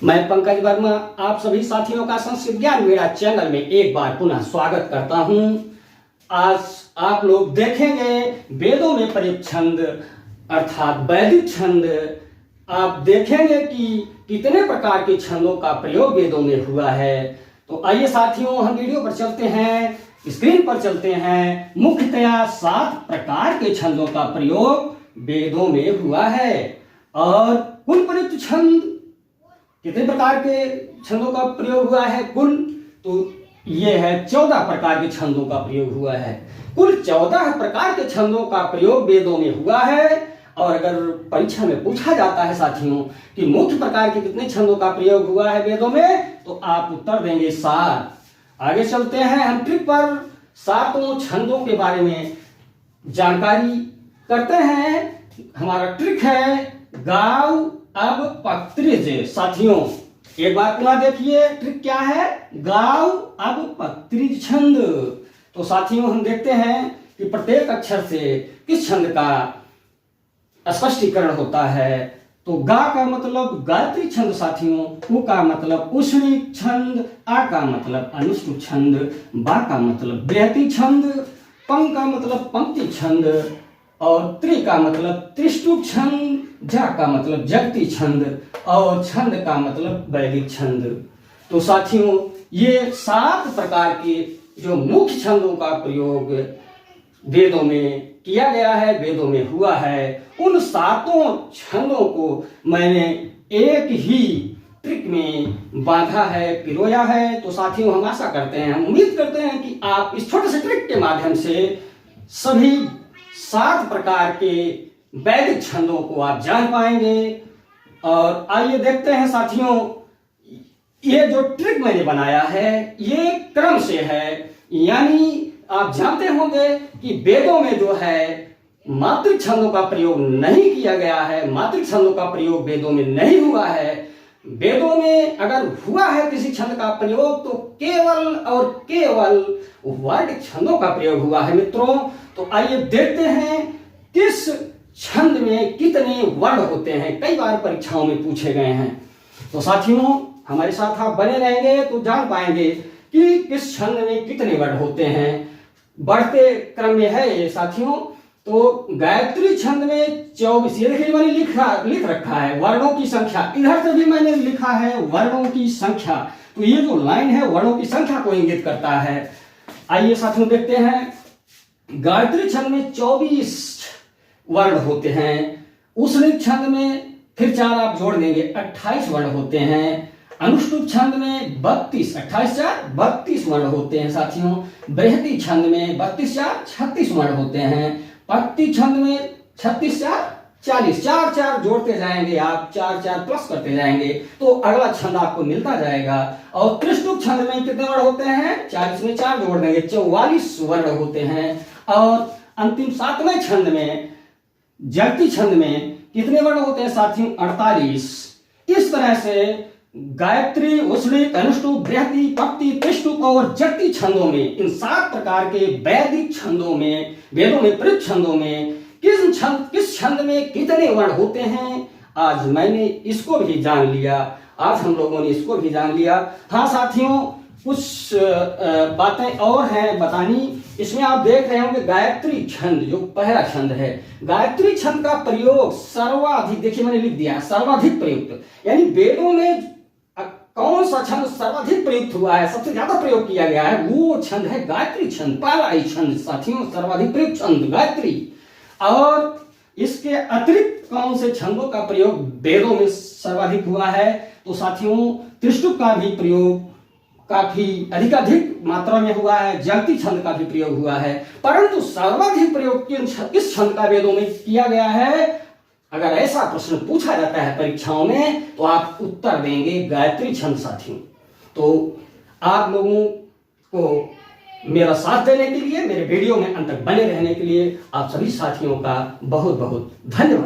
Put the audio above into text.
मैं पंकज वर्मा आप सभी साथियों का संस्कृत ज्ञान मेरा चैनल में एक बार पुनः स्वागत करता हूं। आज आप लोग देखेंगे वेदों में प्रयुक्त छंद अर्थात वैदिक छंद। आप देखेंगे कि कितने प्रकार के छंदों का प्रयोग वेदों में हुआ है। तो आइए साथियों, हम वीडियो पर चलते हैं, स्क्रीन पर चलते हैं। मुख्यतया 7 प्रकार के छंदों का प्रयोग वेदों में हुआ है। और कुल प्रयुक्त छंद कितने प्रकार के छंदों का प्रयोग हुआ है कुल, तो ये है 14 प्रकार के छंदों का प्रयोग हुआ है। कुल 14 प्रकार के छंदों का प्रयोग वेदों में हुआ है। और अगर परीक्षा में पूछा जाता है साथियों कि मुख्य प्रकार के कितने छंदों का प्रयोग हुआ है वेदों में, तो आप उत्तर देंगे 7। आगे चलते हैं, हम ट्रिक पर 7 छंदों के बारे में जानकारी करते हैं। हमारा ट्रिक है गाव अब पत्रिज। साथियों एक बार पुनः देखिए, ट्रिक क्या है, गाव अब पत्रिज छंद। तो साथियों हम देखते हैं कि प्रत्येक अक्षर से किस छंद का स्पष्टीकरण होता है। तो गा का मतलब गायत्री छंद साथियों, उ का मतलब उष्णी छंद, आ का मतलब अनुष्टुप छंद, बा का मतलब बृहति छंद, पंग का मतलब पंक्ति छंद, और त्रि का मतलब त्रिष्टुप छंद, जा का मतलब जगती छंद, और छंद का मतलब वैदिक छंद। तो साथियों ये 7 प्रकार के जो मुख्य छंदों का प्रयोग वेदों में किया गया है, वेदों में हुआ है, उन 7 छंदों को मैंने एक ही ट्रिक में बांधा है, पिरोया है। तो साथियों हम आशा करते हैं, हम उम्मीद करते हैं कि आप इस छोटे से ट्रिक के माध्यम से सभी 7 प्रकार के वैदिक छंदों को आप जान पाएंगे। और आइए देखते हैं साथियों, ये जो ट्रिक मैंने बनाया है ये क्रम से है। यानी आप जानते होंगे कि वेदों में जो है मात्रिक छंदों का प्रयोग नहीं किया गया है, मात्रिक छंदों का प्रयोग वेदों में नहीं हुआ है। वेदों में अगर हुआ है किसी छंद का प्रयोग तो केवल और केवल वैदिक छंदों का प्रयोग हुआ है मित्रों। तो आइए देखते हैं किस छंद में कितने वर्ण होते हैं, कई बार परीक्षाओं में पूछे गए हैं। तो साथियों हमारे साथ आप बने रहेंगे तो जान पाएंगे कि किस छंद में कितने वर्ण होते हैं। बढ़ते क्रम में है ये साथियों। तो गायत्री छंद में 24, ये देखिए मैंने लिख रखा है वर्णों की संख्या, इधर से भी मैंने लिखा है वर्णों की संख्या। तो ये जो लाइन है वर्णों की संख्या को इंगित करता है। आइए साथियों देखते हैं, गायत्री छंद में 24 वर्ण होते हैं। उष्णी छंद में फिर 4 आप जोड़ देंगे 28 वर्ण होते हैं। अनुष्टुप छंद में 32, 28 4 32 वर्ण होते हैं साथियों। बृहति छंद में 32 4 36 वर्ण होते हैं। पंक्ति छंद में 36 4 40, 4 4 जोड़ते जाएंगे आप, 4 4 प्लस करते जाएंगे तो अगला छंद आपको मिलता जाएगा। और त्रिष्टुप छंद में कितने वर्ण होते हैं, 40 में 4 जोड़ देंगे 44 वर्ण होते हैं। और अंतिम 7वें छंद में जगती छंद में कितने वर्ण होते हैं साथियों, 48। इस तरह से गायत्री, उष्णी, अनुष्टुप, बृहति, पक्ति, त्रिष्टुप और जगती छंदों में, इन 7 प्रकार के वैदिक छंदों में, वेदों में प्रयुक्त छंदों में किस छंद में कितने वर्ण होते हैं, आज मैंने इसको भी जान लिया। आज हम लोगों ने इसको भी जान लिया। हाँ साथियों कुछ बातें और हैं बतानी। इसमें आप देख रहे होंगे गायत्री छंद जो पहला छंद है, गायत्री छंद का प्रयोग सर्वाधिक, देखिए मैंने लिख दिया सर्वाधिक प्रयुक्त। यानी वेदों में कौन सा छंद सर्वाधिक प्रयुक्त हुआ है, सबसे ज्यादा प्रयोग किया गया है, वो छंद है गायत्री छंद। पहला ही छंद साथियों सर्वाधिक प्रयुक्त छंद गायत्री। और इसके अतिरिक्त कौन से छंदों का प्रयोग वेदों में सर्वाधिक हुआ है, तो साथियों त्रिष्टुप का भी प्रयोग काफी अधिक मात्रा में हुआ है, जगती छंद का भी प्रयोग हुआ है। परंतु सर्वाधिक प्रयोग किस छंद का वेदों में किया गया है, अगर ऐसा प्रश्न पूछा जाता है परीक्षाओं में तो आप उत्तर देंगे गायत्री छंद साथियों। तो आप लोगों को मेरा साथ देने के लिए, मेरे वीडियो में अंत तक बने रहने के लिए आप सभी साथियों का बहुत बहुत धन्यवाद।